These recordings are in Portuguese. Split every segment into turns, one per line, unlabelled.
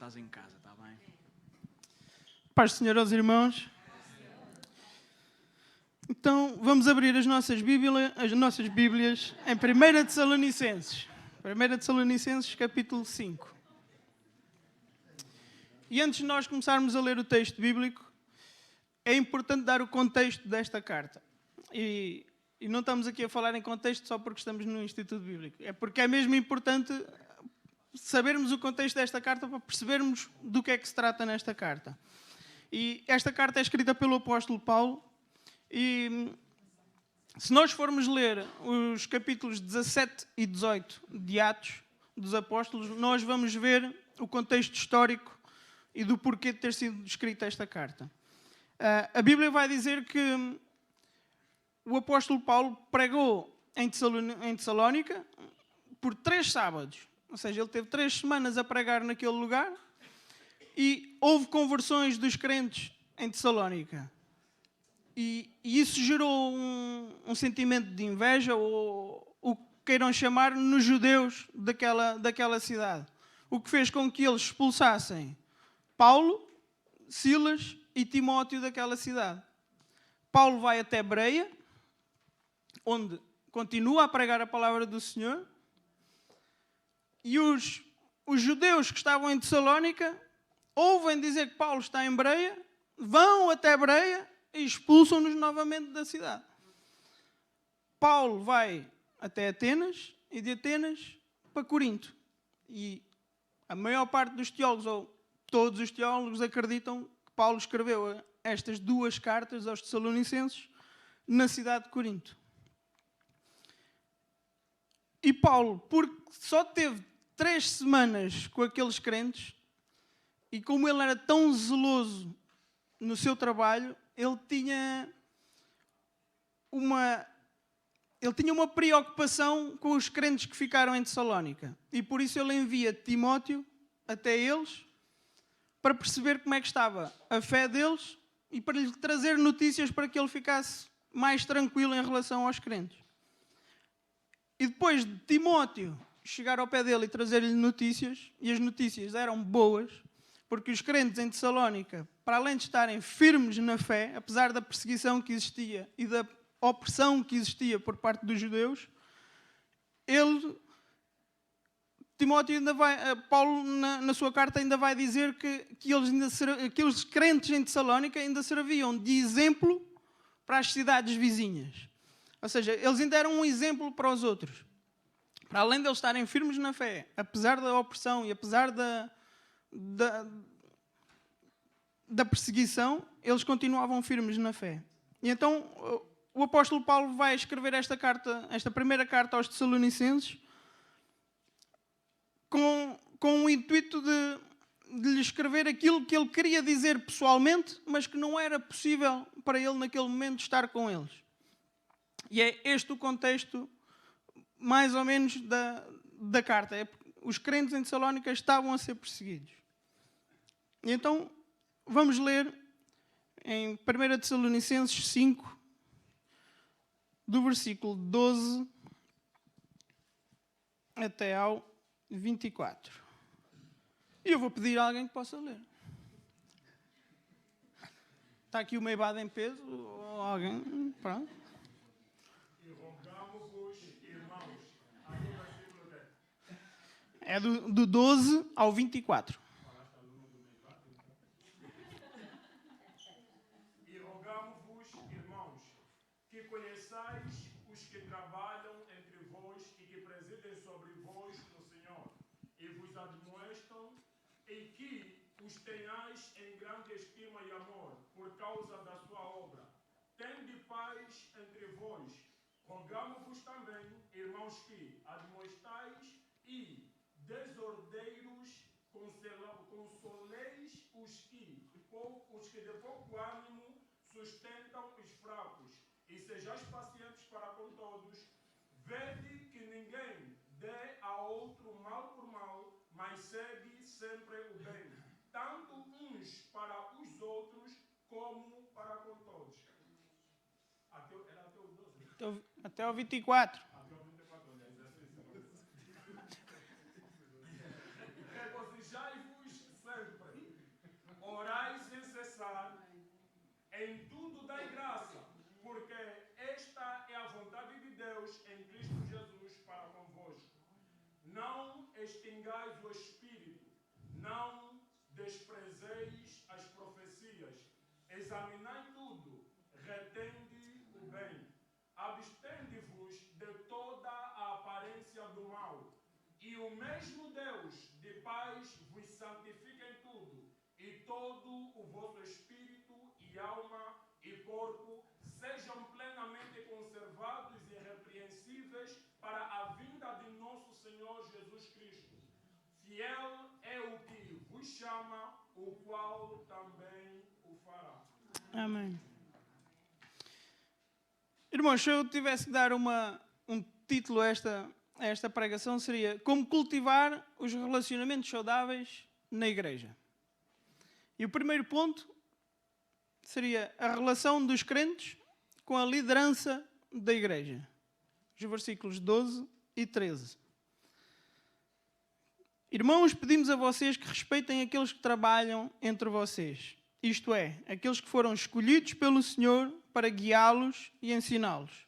estás em casa, está bem? Paz do Senhor aos irmãos. Então, vamos abrir as nossas Bíblias em 1 Tessalonicenses. 1 Tessalonicenses, capítulo 5. E antes de nós começarmos a ler o texto bíblico, é importante dar o contexto desta carta. E não estamos aqui a falar em contexto só porque estamos no Instituto Bíblico. É porque é mesmo importante sabermos o contexto desta carta para percebermos do que é que se trata nesta carta. E esta carta é escrita pelo apóstolo Paulo. E se nós formos ler os capítulos 17 e 18 de Atos dos Apóstolos, nós vamos ver o contexto histórico e do porquê de ter sido escrita esta carta. A Bíblia vai dizer que o apóstolo Paulo pregou em Tessalónica por 3 sábados. Ou seja, ele teve 3 semanas a pregar naquele lugar e houve conversões dos crentes em Tessalónica. E isso gerou um sentimento de inveja, ou o que queiram chamar, nos judeus daquela cidade. O que fez com que eles expulsassem Paulo, Silas e Timóteo daquela cidade. Paulo vai até Bereia, onde continua a pregar a palavra do Senhor. E os judeus que estavam em Tessalónica ouvem dizer que Paulo está em Bereia, vão até Bereia e expulsam-nos novamente da cidade. Paulo vai até Atenas e de Atenas para Corinto. E a maior parte dos teólogos, ou todos os teólogos, acreditam que Paulo escreveu estas 2 cartas aos Tessalonicenses na cidade de Corinto. E Paulo, porque só teve 3 semanas com aqueles crentes, e como ele era tão zeloso no seu trabalho, ele tinha uma preocupação com os crentes que ficaram em Tessalónica. E por isso ele envia Timóteo até eles para perceber como é que estava a fé deles e para lhe trazer notícias para que ele ficasse mais tranquilo em relação aos crentes. E depois de Timóteo chegar ao pé dele e trazer-lhe notícias, e as notícias eram boas, porque os crentes em Tessalónica, para além de estarem firmes na fé, apesar da perseguição que existia e da opressão que existia por parte dos judeus, Paulo, na sua carta, ainda vai dizer que aqueles crentes em Tessalónica ainda serviam de exemplo para as cidades vizinhas. Ou seja, eles ainda eram um exemplo para os outros. Para além de eles estarem firmes na fé, apesar da opressão e apesar da perseguição, eles continuavam firmes na fé. E então o apóstolo Paulo vai escrever esta primeira carta aos Tessalonicenses com o intuito de lhe escrever aquilo que ele queria dizer pessoalmente, mas que não era possível para ele naquele momento estar com eles. E é este o contexto, mais ou menos, da carta. Os crentes em Tessalónica estavam a ser perseguidos. E então, vamos ler em 1 Tessalonicenses 5, do versículo 12 até ao 24. E eu vou pedir a alguém que possa ler. Está aqui o Meibado em peso, ou alguém? Pronto. É do 12 ao 24.
E rogamo-vos, irmãos, que conheçais os que trabalham entre vós e que presidem sobre vós no Senhor, e vos admoestam, e que os tenhais em grande estima e amor, por causa da sua obra. Tende paz entre vós. Rogamo-vos também, irmãos, que admoestais e desordeiros, consoleis os que de pouco ânimo sustentam os fracos, e sejais pacientes para com todos. Vede que ninguém dê a outro mal por mal, mas segue sempre o bem, tanto uns para os outros como para com todos. Era até o 12.
Até o 24.
Regozijai-vos sempre. Não extingais o espírito, não desprezeis as profecias. Examinai tudo, retende o bem. Abstende-vos de toda a aparência do mal. E o mesmo Deus de paz vos santifica em tudo, e todo o vosso espírito e alma e corpo sejam plenamente conservados e irrepreensíveis para a vinda de nosso Senhor Jesus Cristo. Fiel é o que vos chama, o qual também o fará.
Amém. Irmãos, se eu tivesse que dar um título a esta pregação, seria Como cultivar os relacionamentos saudáveis na igreja. E o primeiro ponto seria a relação dos crentes com a liderança da igreja. Os versículos 12 e 13. Irmãos, pedimos a vocês que respeitem aqueles que trabalham entre vocês. Isto é, aqueles que foram escolhidos pelo Senhor para guiá-los e ensiná-los.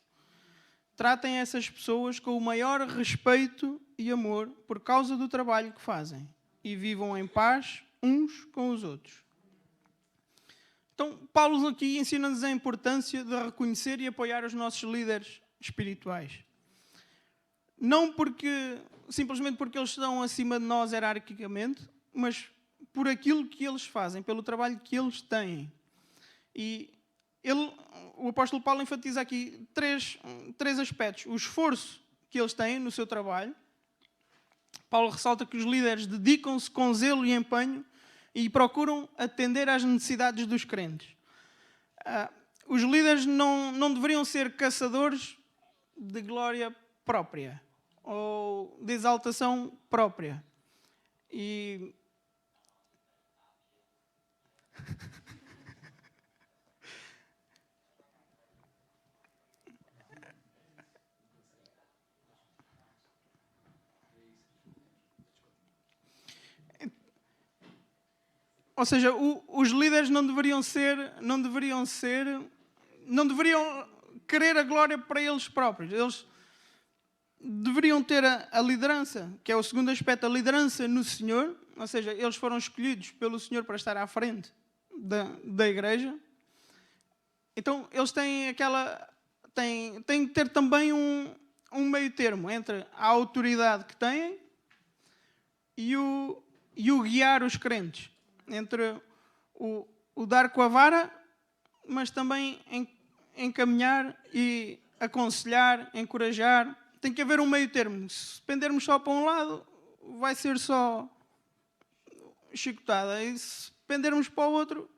Tratem essas pessoas com o maior respeito e amor por causa do trabalho que fazem. E vivam em paz uns com os outros. Então, Paulo aqui ensina-nos a importância de reconhecer e apoiar os nossos líderes espirituais. Não simplesmente porque eles estão acima de nós hierarquicamente, mas por aquilo que eles fazem, pelo trabalho que eles têm. E o apóstolo Paulo enfatiza aqui três aspectos. O esforço que eles têm no seu trabalho. Paulo ressalta que os líderes dedicam-se com zelo e empenho e procuram atender às necessidades dos crentes. Os líderes não deveriam ser caçadores de glória própria ou de exaltação própria. Ou seja, os líderes não deveriam querer a glória para eles próprios. Eles deveriam ter a liderança, que é o segundo aspecto, a liderança no Senhor. Ou seja, eles foram escolhidos pelo Senhor para estar à frente da igreja. Então, eles têm que ter também um meio termo entre a autoridade que têm e o guiar os crentes. Entre o dar com a vara, mas também encaminhar e aconselhar, encorajar. Tem que haver um meio termo. Se pendermos só para um lado, vai ser só chicotada. E se pendermos para o outro,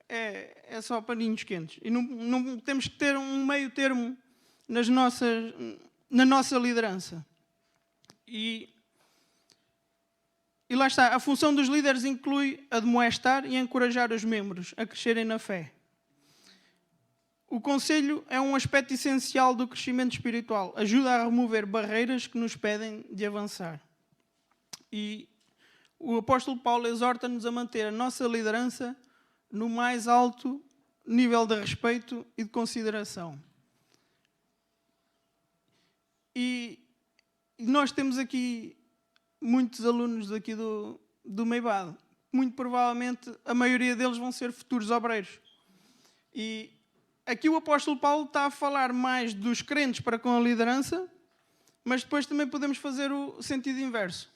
é só paninhos quentes. E não temos que ter um meio termo na nossa liderança. E lá está, a função dos líderes inclui admoestar e encorajar os membros a crescerem na fé. O conselho é um aspecto essencial do crescimento espiritual. Ajuda a remover barreiras que nos impedem de avançar. E o apóstolo Paulo exorta-nos a manter a nossa liderança no mais alto nível de respeito e de consideração. E nós temos aqui muitos alunos aqui do Meibado. Muito provavelmente a maioria deles vão ser futuros obreiros. E aqui o apóstolo Paulo está a falar mais dos crentes para com a liderança, mas depois também podemos fazer o sentido inverso,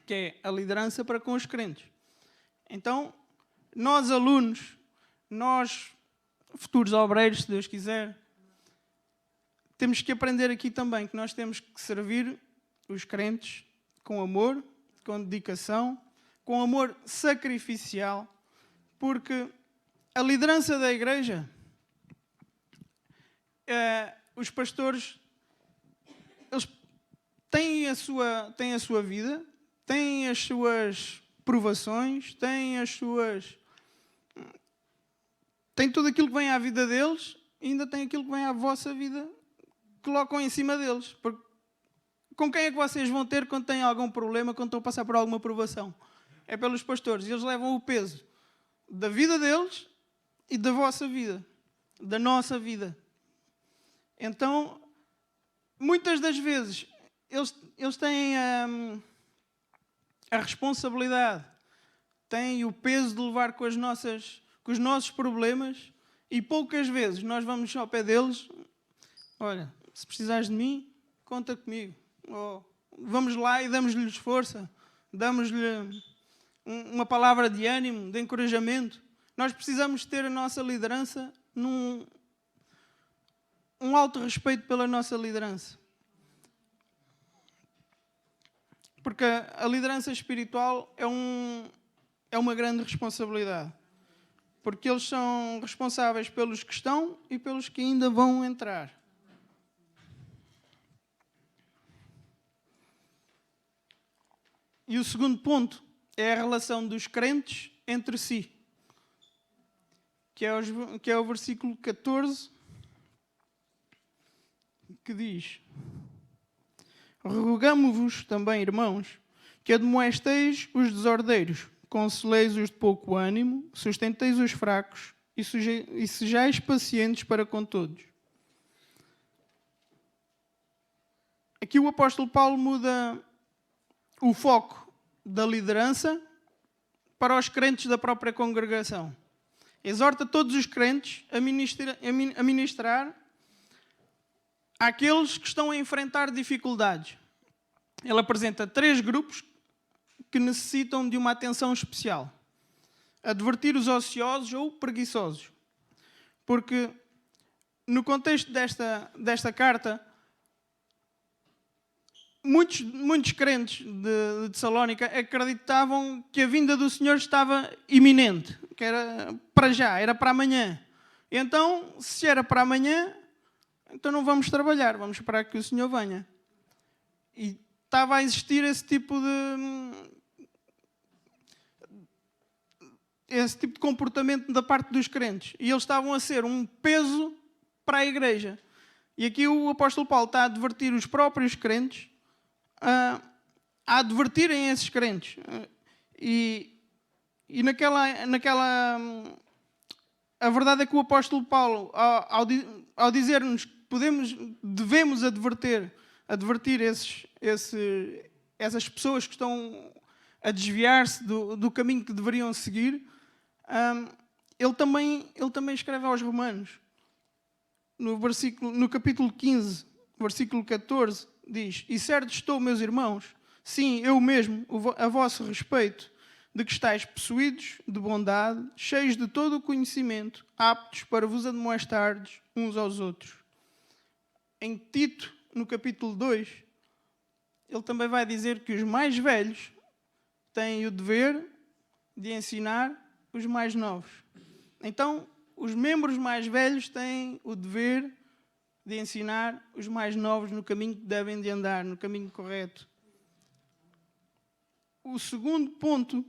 que é a liderança para com os crentes. Então, nós alunos, nós futuros obreiros, se Deus quiser, temos que aprender aqui também que nós temos que servir os crentes com amor, com dedicação, com amor sacrificial, porque a liderança da igreja, os pastores, eles têm a sua vida, têm as suas provações, têm tudo aquilo que vem à vida deles, e ainda tem aquilo que vem à vossa vida, colocam em cima deles. Porque com quem é que vocês vão ter quando têm algum problema, quando estão a passar por alguma provação? É pelos pastores. E eles levam o peso da vida deles e da vossa vida, da nossa vida. Então, muitas das vezes, eles têm a responsabilidade, têm o peso de levar com os nossos problemas, e poucas vezes nós vamos ao pé deles: olha, se precisares de mim, conta comigo. Ou vamos lá e damos-lhes força, damos-lhe uma palavra de ânimo, de encorajamento. Nós precisamos ter a nossa liderança um alto respeito pela nossa liderança. Porque a liderança espiritual é uma grande responsabilidade. Porque eles são responsáveis pelos que estão e pelos que ainda vão entrar. E o segundo ponto é a relação dos crentes entre si, que é o versículo 14, que diz: rogamo-vos também, irmãos, que admoesteis os desordeiros, consoleis os de pouco ânimo, sustenteis os fracos e sejais pacientes para com todos. Aqui o apóstolo Paulo muda o foco da liderança para os crentes da própria congregação. Exorta todos os crentes a ministrar àqueles que estão a enfrentar dificuldades. Ele apresenta 3 grupos que necessitam de uma atenção especial. Advertir os ociosos ou preguiçosos. Porque no contexto desta carta, muitos crentes de Tessalónica acreditavam que a vinda do Senhor estava iminente, que era para já, era para amanhã. Então, se era para amanhã, então não vamos trabalhar, vamos esperar que o Senhor venha. E estava a existir esse tipo de comportamento da parte dos crentes. E eles estavam a ser um peso para a igreja. E aqui o apóstolo Paulo está a advertir os próprios crentes, a advertirem esses crentes. E naquela... A verdade é que o apóstolo Paulo, ao dizer-nos que devemos advertir essas pessoas que estão a desviar-se do caminho que deveriam seguir, ele também escreve aos Romanos. No capítulo 15, versículo 14, diz: e certo estou, meus irmãos, sim, eu mesmo, a vosso respeito, de que estáis possuídos de bondade, cheios de todo o conhecimento, aptos para vos admoestardes uns aos outros. Em Tito, no capítulo 2, ele também vai dizer que os mais velhos têm o dever de ensinar os mais novos. Então, os membros mais velhos têm o dever de ensinar os mais novos no caminho que devem de andar, no caminho correto. O segundo ponto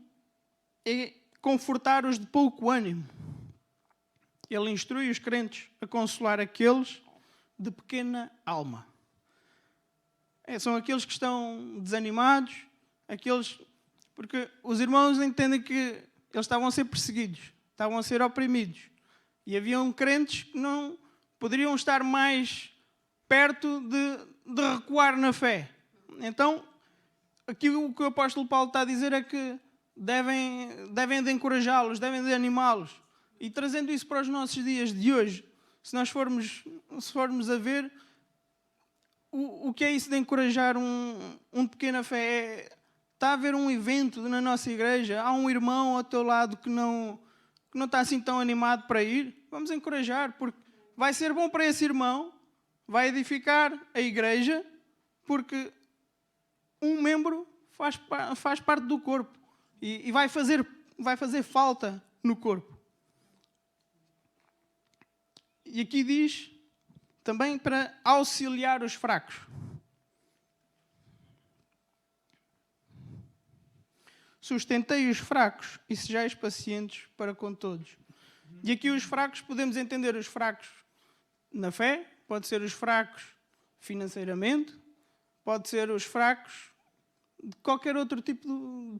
é confortar os de pouco ânimo. Ele instrui os crentes a consolar aqueles de pequena alma. São aqueles que estão desanimados, porque os irmãos entendem que eles estavam a ser perseguidos, estavam a ser oprimidos. E haviam crentes que não poderiam estar mais perto de recuar na fé. Então, aqui o que o apóstolo Paulo está a dizer é que devem de encorajá-los, devem de animá-los. E trazendo isso para os nossos dias de hoje, se nós formos a ver, o que é isso de encorajar um pequena fé? Está a haver um evento na nossa igreja, há um irmão ao teu lado que não está assim tão animado para ir, vamos encorajar, porque vai ser bom para esse irmão, vai edificar a igreja, porque um membro faz parte do corpo e vai fazer falta no corpo. E aqui diz também para auxiliar os fracos. Sustentei os fracos e sejais pacientes para com todos. E aqui os fracos, podemos entender os fracos na fé, pode ser os fracos financeiramente, pode ser os fracos de qualquer outro tipo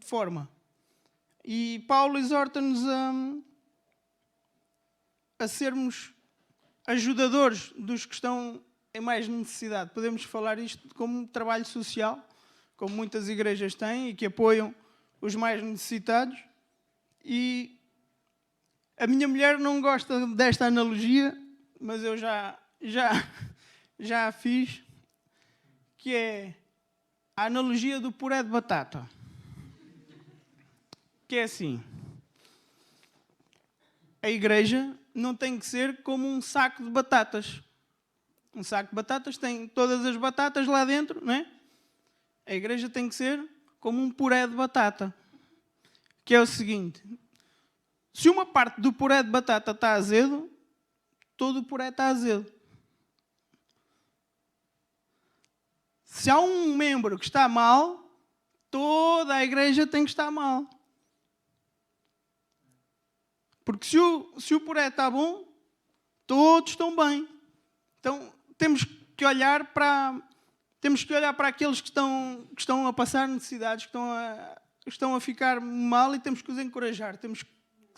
de forma. E Paulo exorta-nos a sermos ajudadores dos que estão em mais necessidade. Podemos falar isto como um trabalho social, como muitas igrejas têm e que apoiam os mais necessitados. E a minha mulher não gosta desta analogia, mas eu já a fiz, que é a analogia do puré de batata. Que é assim: a igreja não tem que ser como um saco de batatas. Um saco de batatas tem todas as batatas lá dentro, não é? A igreja tem que ser como um puré de batata. Que é o seguinte: se uma parte do puré de batata está azedo, todo o puré está azedo. Se há um membro que está mal, toda a igreja tem que estar mal. Porque se o puré está bom, todos estão bem. Então temos que olhar para aqueles que estão a passar necessidades, que estão a ficar mal, e temos que os encorajar, temos que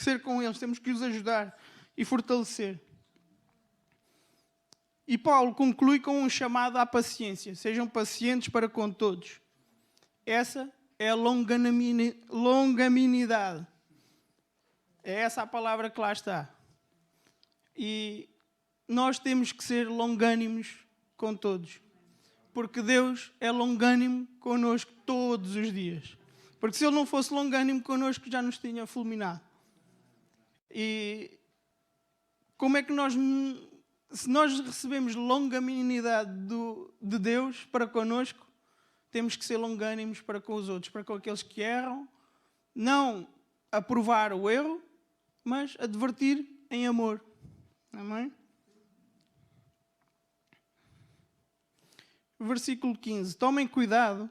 ser com eles, temos que os ajudar e fortalecer. E Paulo conclui com um chamado à paciência. Sejam pacientes para com todos. Essa é a longanimidade. É essa a palavra que lá está. E nós temos que ser longânimos com todos. Porque Deus é longânimo connosco todos os dias. Porque se Ele não fosse longânimo connosco, já nos tinha fulminado. E como é que se nós recebemos longanimidade de Deus para connosco, temos que ser longânimos para com os outros, para com aqueles que erram, não aprovar o erro, mas advertir em amor. Amém? Versículo 15. Tomem cuidado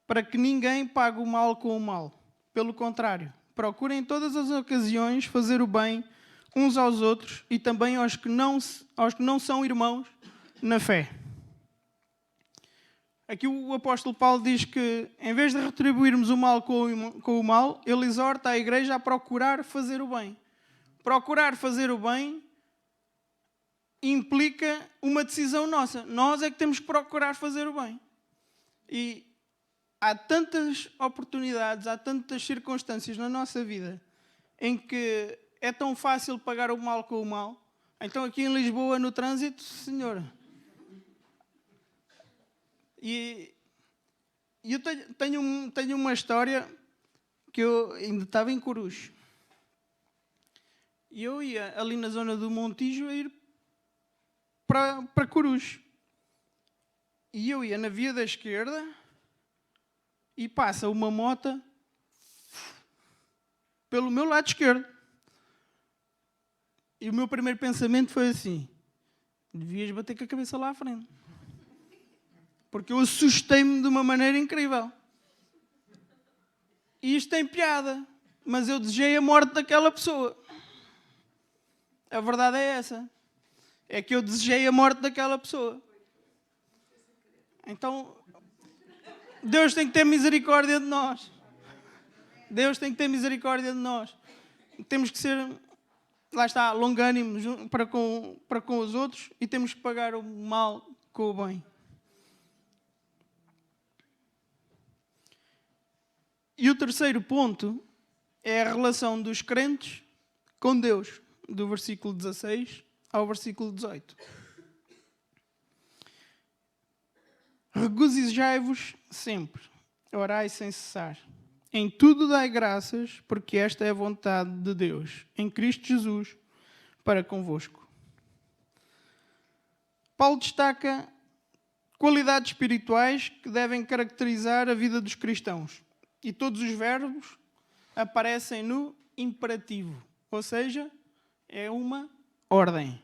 para que ninguém pague o mal com o mal. Pelo contrário, procurem em todas as ocasiões fazer o bem uns aos outros e também aos que não são irmãos na fé. Aqui o apóstolo Paulo diz que, em vez de retribuirmos o mal com o mal, ele exorta a igreja a procurar fazer o bem. Procurar fazer o bem implica uma decisão nossa. Nós é que temos que procurar fazer o bem. E há tantas oportunidades, há tantas circunstâncias na nossa vida em que é tão fácil pagar o mal com o mal. Então aqui em Lisboa, no trânsito, senhora... E eu tenho uma história que eu ainda estava em Coruche. E eu ia ali na zona do Montijo a ir para Coruche. E eu ia na via da esquerda e passa uma moto pelo meu lado esquerdo. E o meu primeiro pensamento foi assim: devias bater com a cabeça lá à frente. Porque eu assustei-me de uma maneira incrível. E isto tem piada, mas eu desejei a morte daquela pessoa. A verdade é essa. É que eu desejei a morte daquela pessoa. Então, Deus tem que ter misericórdia de nós. Deus tem que ter misericórdia de nós. Temos que ser, lá está, longânimos para com os outros e temos que pagar o mal com o bem. E o terceiro ponto é a relação dos crentes com Deus, do versículo 16 ao versículo 18. Regozijai-vos sempre, orai sem cessar. Em tudo dai graças, porque esta é a vontade de Deus, em Cristo Jesus, para convosco. Paulo destaca qualidades espirituais que devem caracterizar a vida dos cristãos. E todos os verbos aparecem no imperativo, ou seja, é uma ordem.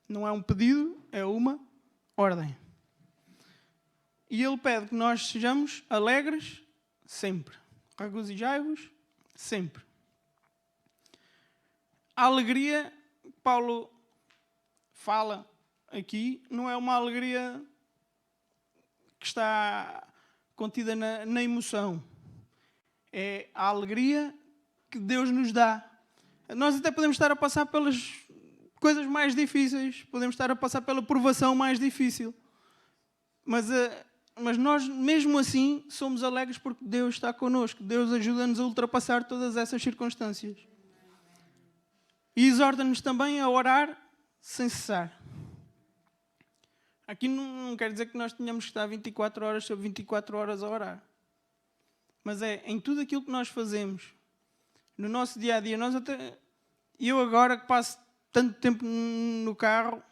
Não é um pedido, é uma ordem. E ele pede que nós sejamos alegres sempre. Regozijai-vos sempre. A alegria que Paulo fala aqui não é uma alegria que está contida na emoção. É a alegria que Deus nos dá. Nós até podemos estar a passar pelas coisas mais difíceis, podemos estar a passar pela provação mais difícil. Mas nós, mesmo assim, somos alegres porque Deus está connosco. Deus ajuda-nos a ultrapassar todas essas circunstâncias. E exorta-nos também a orar sem cessar. Aqui não quer dizer que nós tenhamos que estar 24 horas sobre 24 horas a orar. Mas é em tudo aquilo que nós fazemos, no nosso dia-a-dia. Eu agora que passo tanto tempo no carro,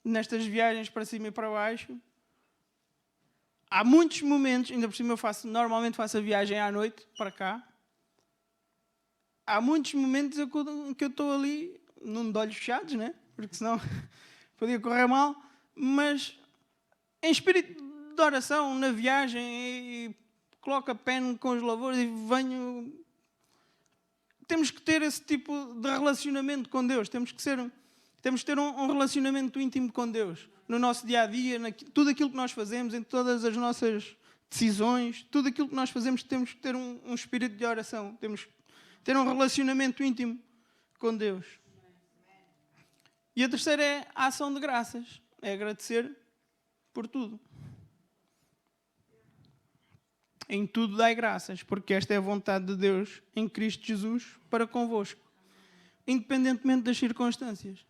nestas viagens para cima e para baixo, há muitos momentos, ainda por cima normalmente faço a viagem à noite para cá, há muitos momentos em que eu estou ali, não de olhos fechados, né? Porque senão podia correr mal, mas em espírito de oração, na viagem, e coloco a pen com os louvores e venho. Temos que ter esse tipo de relacionamento com Deus, temos que ter um relacionamento íntimo com Deus, no nosso dia-a-dia, tudo aquilo que nós fazemos, em todas as nossas decisões, tudo aquilo que nós fazemos, temos que ter um espírito de oração, temos que ter um relacionamento íntimo com Deus. E a terceira é a ação de graças. É agradecer por tudo. Em tudo dai graças, porque esta é a vontade de Deus em Cristo Jesus para convosco. Independentemente das circunstâncias.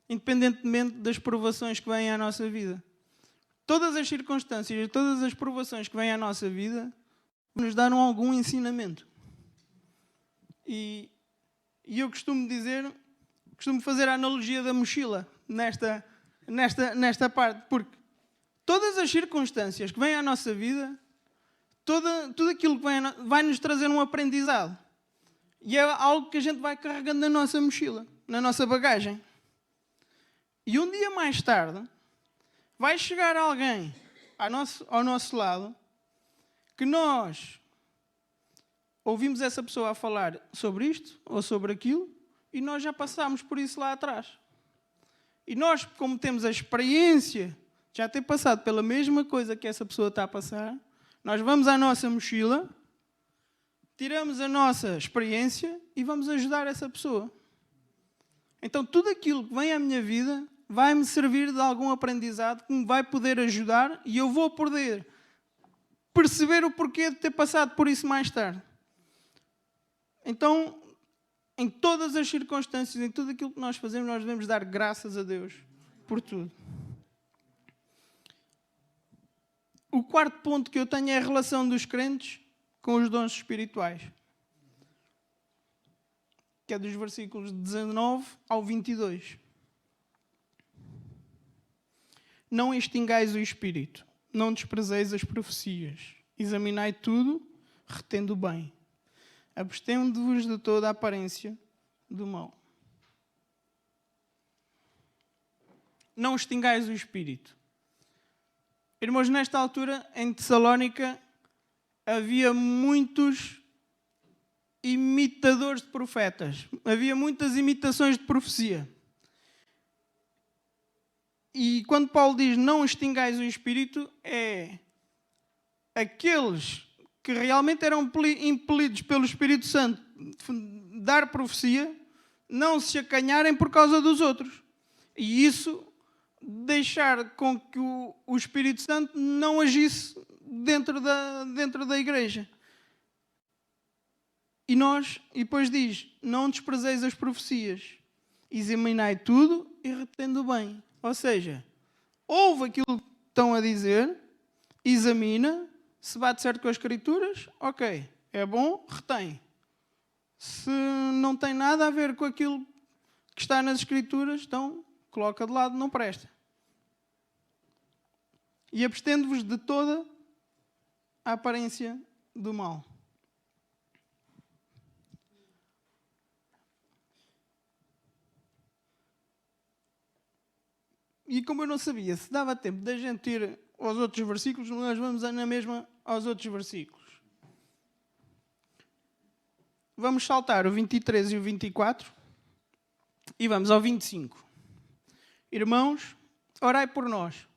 Independentemente das provações que vêm à nossa vida. Todas as circunstâncias, todas as provações que vêm à nossa vida nos dão algum ensinamento. E eu costumo fazer a analogia da mochila nesta parte, porque todas as circunstâncias que vêm à nossa vida, tudo aquilo que vai nos trazer um aprendizado. E é algo que a gente vai carregando na nossa mochila, na nossa bagagem. E um dia mais tarde, vai chegar alguém ao nosso lado que nós ouvimos essa pessoa a falar sobre isto ou sobre aquilo e nós já passámos por isso lá atrás. E nós, como temos a experiência de já ter passado pela mesma coisa que essa pessoa está a passar, nós vamos à nossa mochila, tiramos a nossa experiência e vamos ajudar essa pessoa. Então tudo aquilo que vem à minha vida vai-me servir de algum aprendizado que me vai poder ajudar e eu vou poder perceber o porquê de ter passado por isso mais tarde. Então, em todas as circunstâncias, em tudo aquilo que nós fazemos, nós devemos dar graças a Deus por tudo. O quarto ponto que eu tenho é a relação dos crentes com os dons espirituais. Que é dos versículos 19 ao 22. Não extingais o espírito, não desprezeis as profecias. Examinai tudo, retendo o bem. Abstendo-vos de toda a aparência do mal. Não extingais o espírito. Irmãos, nesta altura, em Tessalónica, havia muitos imitadores de profetas. Havia muitas imitações de profecia. E quando Paulo diz não extingais o espírito, é aqueles que realmente eram impelidos pelo Espírito Santo de dar profecia, não se acanharem por causa dos outros. E isso deixar com que o Espírito Santo não agisse dentro da igreja. E depois diz, não desprezeis as profecias, examinai tudo e retendo bem. Ou seja, ouve aquilo que estão a dizer, examina, se bate certo com as Escrituras, ok, é bom, retém. Se não tem nada a ver com aquilo que está nas Escrituras, então coloca de lado, não presta. E abstendo-vos de toda a aparência do mal. E como eu não sabia se dava tempo da gente ir aos outros versículos, nós vamos na mesma aos outros versículos. Vamos saltar o 23 e o 24 e vamos ao 25. Irmãos, orai por nós.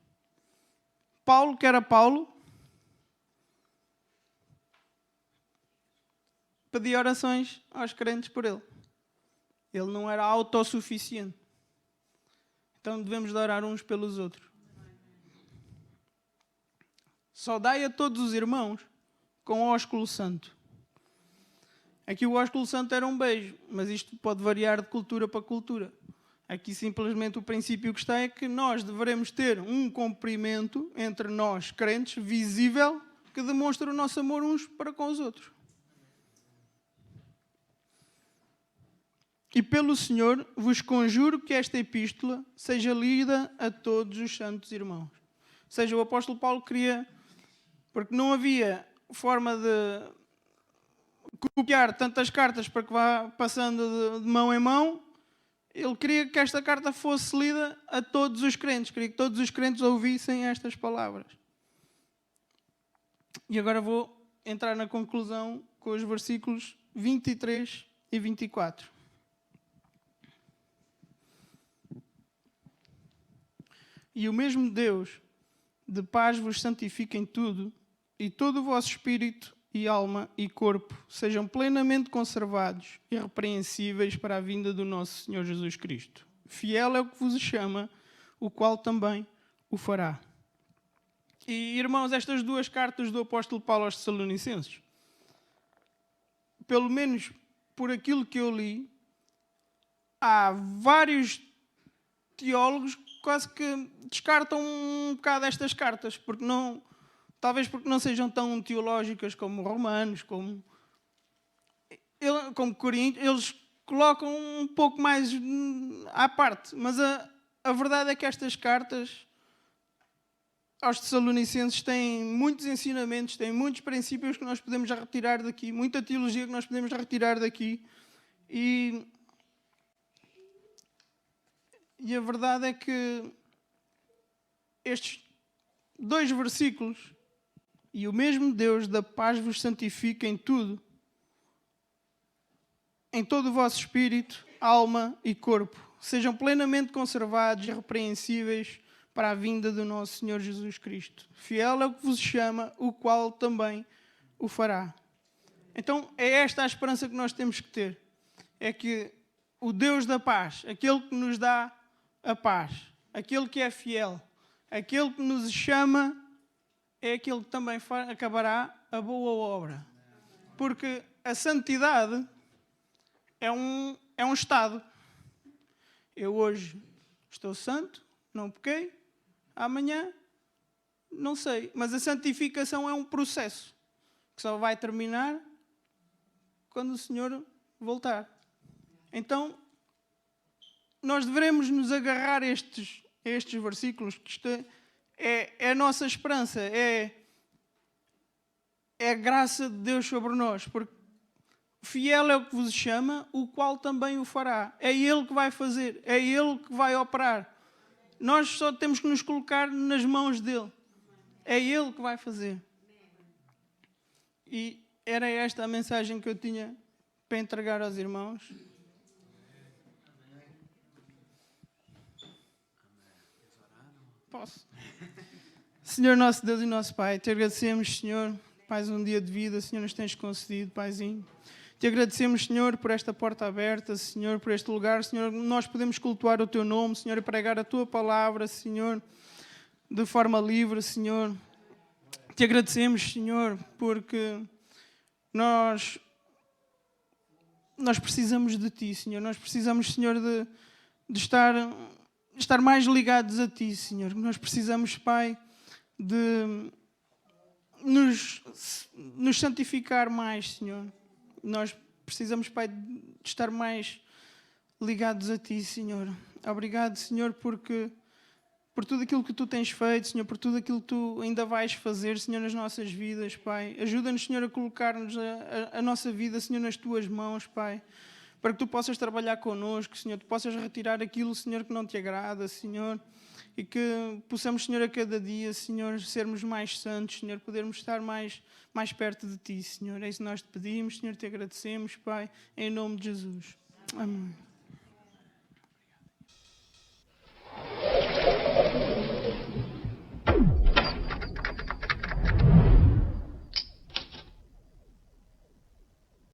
Paulo, que era Paulo, pedia orações aos crentes por ele. Ele não era autossuficiente. Então devemos de orar uns pelos outros. Saudai a todos os irmãos com ósculo santo. Aqui o ósculo santo era um beijo, mas isto pode variar de cultura para cultura. Aqui simplesmente o princípio que está é que nós devemos ter um cumprimento entre nós, crentes, visível, que demonstra o nosso amor uns para com os outros. E pelo Senhor vos conjuro que esta epístola seja lida a todos os santos irmãos. Ou seja, o apóstolo Paulo queria, porque não havia forma de copiar tantas cartas para que vá passando de mão em mão, ele queria que esta carta fosse lida a todos os crentes, queria que todos os crentes ouvissem estas palavras. E agora vou entrar na conclusão com os versículos 23 e 24. E o mesmo Deus de paz vos santifique em tudo, e todo o vosso espírito e alma e corpo sejam plenamente conservados e irrepreensíveis para a vinda do nosso Senhor Jesus Cristo. Fiel é o que vos chama, o qual também o fará. E, irmãos, estas duas cartas do apóstolo Paulo aos Tessalonicenses, pelo menos por aquilo que eu li, há vários teólogos que quase que descartam um bocado estas cartas, porque não, talvez porque não sejam tão teológicas como Romanos, como Coríntios, eles colocam um pouco mais à parte. Mas a verdade é que estas cartas aos Tessalonicenses têm muitos ensinamentos, têm muitos princípios que nós podemos retirar daqui, muita teologia que nós podemos retirar daqui. E a verdade é que estes 2 versículos, e o mesmo Deus da paz vos santifica em tudo, em todo o vosso espírito, alma e corpo, sejam plenamente conservados e irrepreensíveis para a vinda do nosso Senhor Jesus Cristo. Fiel é o que vos chama, o qual também o fará. Então é esta a esperança que nós temos que ter. É que o Deus da paz, aquele que nos dá a paz, aquele que é fiel, aquele que nos chama, é aquele que também acabará a boa obra. Porque a santidade é um estado. Eu hoje estou santo, não pequei, amanhã não sei. Mas a santificação é um processo que só vai terminar quando o Senhor voltar. Então, nós devemos nos agarrar a estes versículos, que isto é a nossa esperança, é a graça de Deus sobre nós, porque fiel é o que vos chama, o qual também o fará. É Ele que vai fazer, é Ele que vai operar. Nós só temos que nos colocar nas mãos dEle. É Ele que vai fazer. E era esta a mensagem que eu tinha para entregar aos irmãos. Posso? Senhor nosso Deus e nosso Pai, te agradecemos, Senhor, mais um dia de vida, Senhor, nos tens concedido, Paizinho. Te agradecemos, Senhor, por esta porta aberta, Senhor, por este lugar, Senhor, nós podemos cultuar o Teu nome, Senhor, e pregar a Tua palavra, Senhor, de forma livre, Senhor. Te agradecemos, Senhor, porque nós precisamos de Ti, Senhor. Nós precisamos, Senhor, de estar mais ligados a Ti, Senhor. Nós precisamos, Pai, de nos santificar mais, Senhor. Nós precisamos, Pai, de estar mais ligados a Ti, Senhor. Obrigado, Senhor, por tudo aquilo que Tu tens feito, Senhor, por tudo aquilo que Tu ainda vais fazer, Senhor, nas nossas vidas, Pai. Ajuda-nos, Senhor, a colocar-nos a nossa vida, Senhor, nas Tuas mãos, Pai, para que Tu possas trabalhar connosco, Senhor, Tu possas retirar aquilo, Senhor, que não Te agrada, Senhor, e que possamos, Senhor, a cada dia, Senhor, sermos mais santos, Senhor, podermos estar mais perto de Ti, Senhor. É isso que nós Te pedimos, Senhor, Te agradecemos, Pai, em nome de Jesus. Amém.